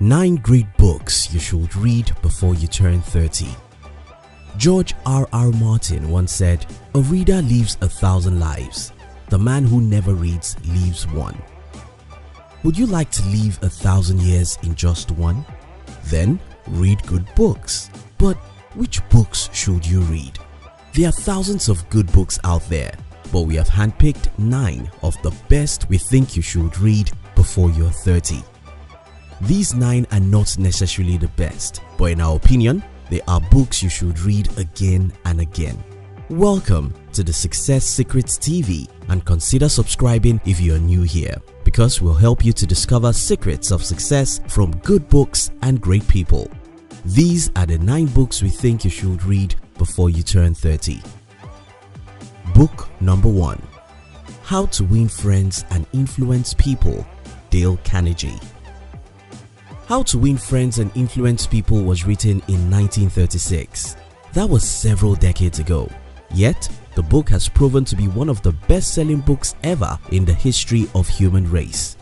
9 great books you should read before you turn 30. George R.R. Martin once said, "A reader lives 1,000 lives. The man who never reads lives one." Would you like to live 1,000 years in just one? Then read good books. But which books should you read? There are thousands of good books out there, but we have handpicked 9 of the best we think you should read before you're 30. These 9 are not necessarily the best, but in our opinion, they are books you should read again and again. Welcome to the Success Secrets TV, and consider subscribing if you are new here, because we'll help you to discover secrets of success from good books and great people. These are the 9 books we think you should read before you turn 30. Book number 1. How to Win Friends and Influence People, Dale Carnegie. How to Win Friends and Influence People was written in 1936. That was several decades ago. Yet, the book has proven to be one of the best-selling books ever in the history of human race.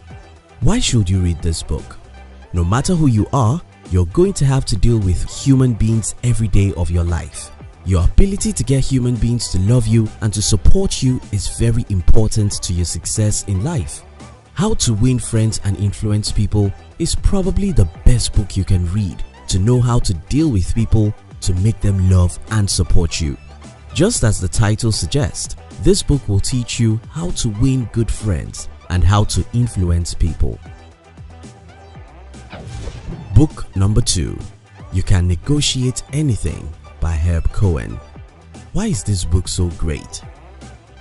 Why should you read this book? No matter who you are, you're going to have to deal with human beings every day of your life. Your ability to get human beings to love you and to support you is very important to your success in life. How to Win Friends and Influence People is probably the best book you can read to know how to deal with people, to make them love and support you. Just as the title suggests, this book will teach you how to win good friends and how to influence people. Book number 2. You Can Negotiate Anything by Herb Cohen. Why is this book so great?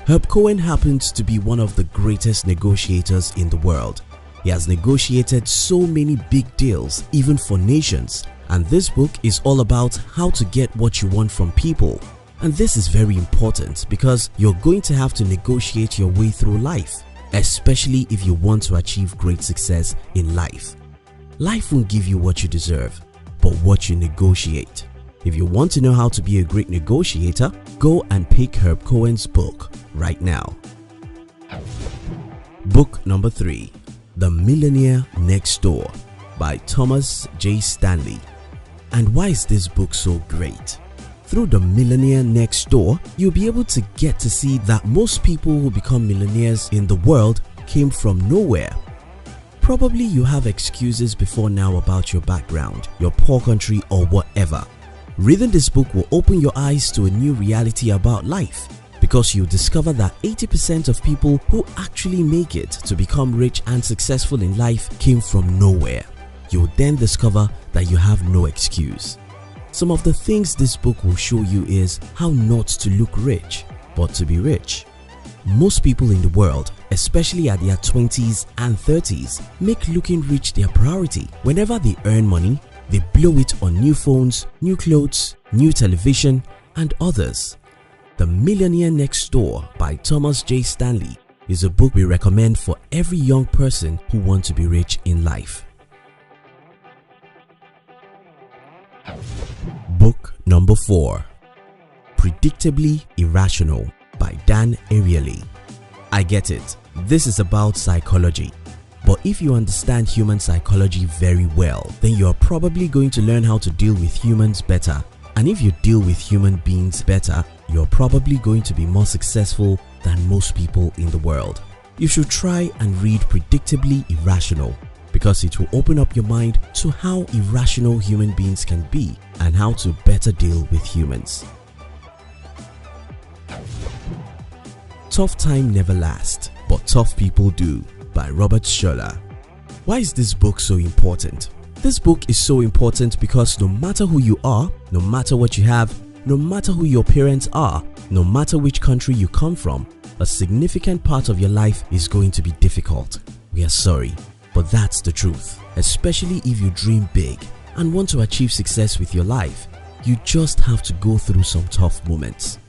Herb Cohen happens to be one of the greatest negotiators in the world. He has negotiated so many big deals, even for nations, and this book is all about how to get what you want from people. And this is very important because you're going to have to negotiate your way through life, especially if you want to achieve great success in life. Life won't give you what you deserve, but what you negotiate. If you want to know how to be a great negotiator, go and pick Herb Cohen's book right now. Book number 3. The Millionaire Next Door by Thomas J. Stanley. And why is this book so great? Through The Millionaire Next Door, you'll be able to get to see that most people who become millionaires in the world came from nowhere. Probably you have excuses before now about your background, your poor country, or whatever. Reading this book will open your eyes to a new reality about life, because you'll discover that 80% of people who actually make it to become rich and successful in life came from nowhere. You'll then discover that you have no excuse. Some of the things this book will show you is how not to look rich, but to be rich. Most people in the world, especially at their 20s and 30s, make looking rich their priority. Whenever they earn money, they blow it on new phones, new clothes, new television, and others. The Millionaire Next Door by Thomas J. Stanley is a book we recommend for every young person who wants to be rich in life. Book number 4. Predictably Irrational by Dan Ariely. I get it, this is about psychology. But if you understand human psychology very well, then you are probably going to learn how to deal with humans better. And if you deal with human beings better, you're probably going to be more successful than most people in the world. You should try and read Predictably Irrational, because it will open up your mind to how irrational human beings can be and how to better deal with humans. Tough Time Never Lasts, but Tough People Do by Robert Schuller. Why is this book so important? This book is so important because no matter who you are, no matter what you have, no matter who your parents are, no matter which country you come from, a significant part of your life is going to be difficult. We are sorry, but that's the truth. Especially if you dream big and want to achieve success with your life, you just have to go through some tough moments.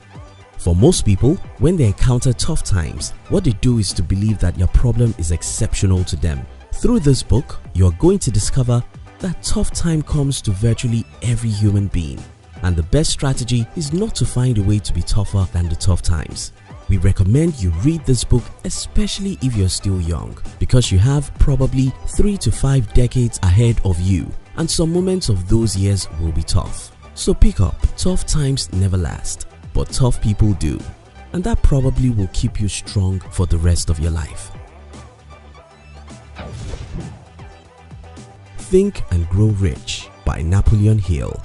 For most people, when they encounter tough times, what they do is to believe that your problem is exceptional to them. Through this book, you are going to discover that tough time comes to virtually every human being, and the best strategy is not to find a way to be tougher than the tough times. we recommend you read this book, especially if you're still young, because you have probably 3 to 5 decades ahead of you, and some moments of those years will be tough. So pick up. Tough times never last, but tough people do, and that probably will keep you strong for the rest of your life. Think and Grow Rich by Napoleon Hill.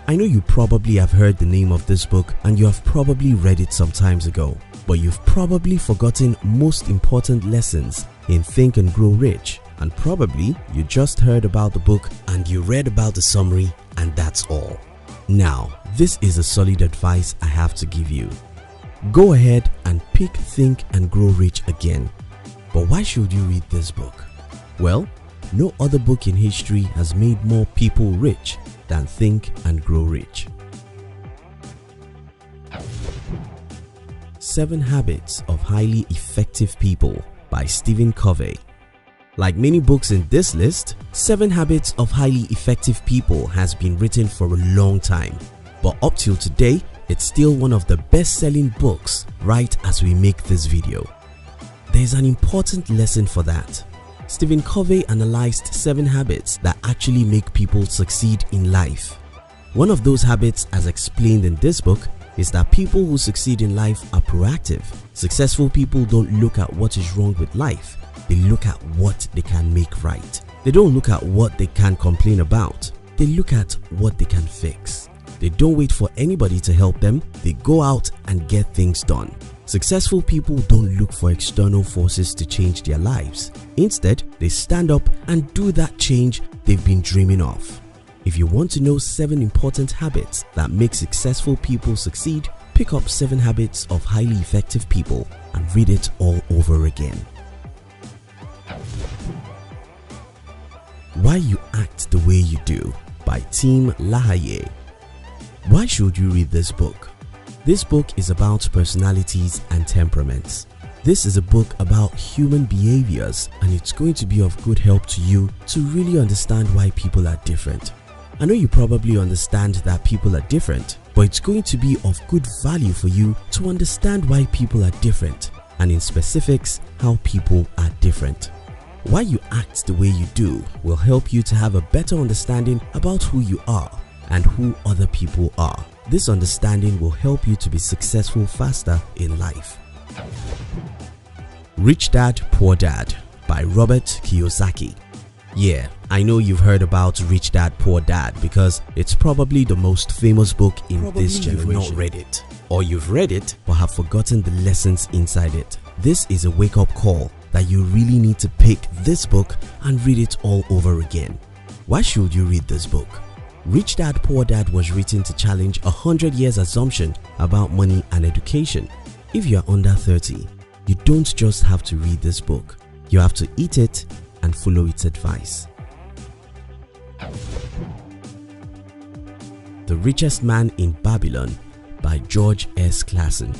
I know you probably have heard the name of this book and you have probably read it some times ago, but you've probably forgotten most important lessons in Think and Grow Rich, and probably you just heard about the book and you read about the summary and that's all. Now, this is a solid advice I have to give you. Go ahead and pick Think and Grow Rich again. But why should you read this book? Well, no other book in history has made more people rich than Think and Grow Rich. 7 Habits of Highly Effective People by Stephen Covey. Like many books in this list, 7 Habits of Highly Effective People has been written for a long time, but up till today, it's still one of the best-selling books right as we make this video. There's an important lesson for that. Stephen Covey analyzed 7 habits that actually make people succeed in life. One of those habits, as explained in this book, is that people who succeed in life are proactive. Successful people don't look at what is wrong with life, they look at what they can make right. They don't look at what they can complain about, they look at what they can fix. They don't wait for anybody to help them, they go out and get things done. Successful people don't look for external forces to change their lives. Instead, they stand up and do that change they've been dreaming of. If you want to know 7 important habits that make successful people succeed, pick up 7 Habits of Highly Effective People and read it all over again. Why You Act the Way You Do by Tim LaHaye. Why should you read this book? This book is about personalities and temperaments. This is a book about human behaviors, and it's going to be of good help to you to really understand why people are different. I know you probably understand that people are different, but it's going to be of good value for you to understand why people are different, and in specifics, how people are different. Why You Act the Way You Do will help you to have a better understanding about who you are and who other people are. This understanding will help you to be successful faster in life. Rich Dad, Poor Dad by Robert Kiyosaki. Yeah, I know you've heard about Rich Dad, Poor Dad because it's probably the most famous book in this generation. You've not read it, or you've read it but have forgotten the lessons inside it. This is a wake-up call that you really need to pick this book and read it all over again. Why should you read this book? Rich Dad, Poor Dad was written to challenge 100 years assumption about money and education. If you are under 30, you don't just have to read this book, you have to eat it and follow its advice. The Richest Man in Babylon by George S. Clason.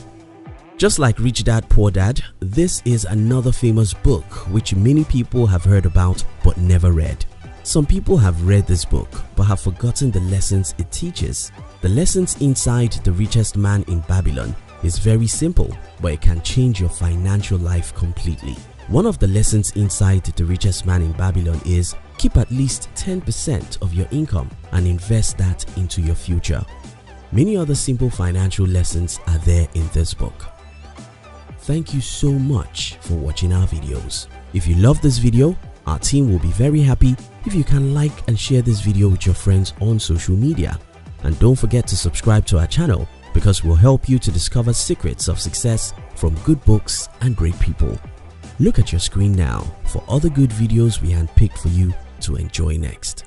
Just like Rich Dad, Poor Dad, this is another famous book which many people have heard about but never read. Some people have read this book but have forgotten the lessons it teaches. The lessons inside The Richest Man in Babylon is very simple, but it can change your financial life completely. One of the lessons inside The Richest Man in Babylon is keep at least 10% of your income and invest that into your future. Many other simple financial lessons are there in this book. Thank you so much for watching our videos. If you love this video, our team will be very happy if you can like and share this video with your friends on social media. And don't forget to subscribe to our channel because we'll help you to discover secrets of success from good books and great people. Look at your screen now for other good videos we handpicked for you to enjoy next.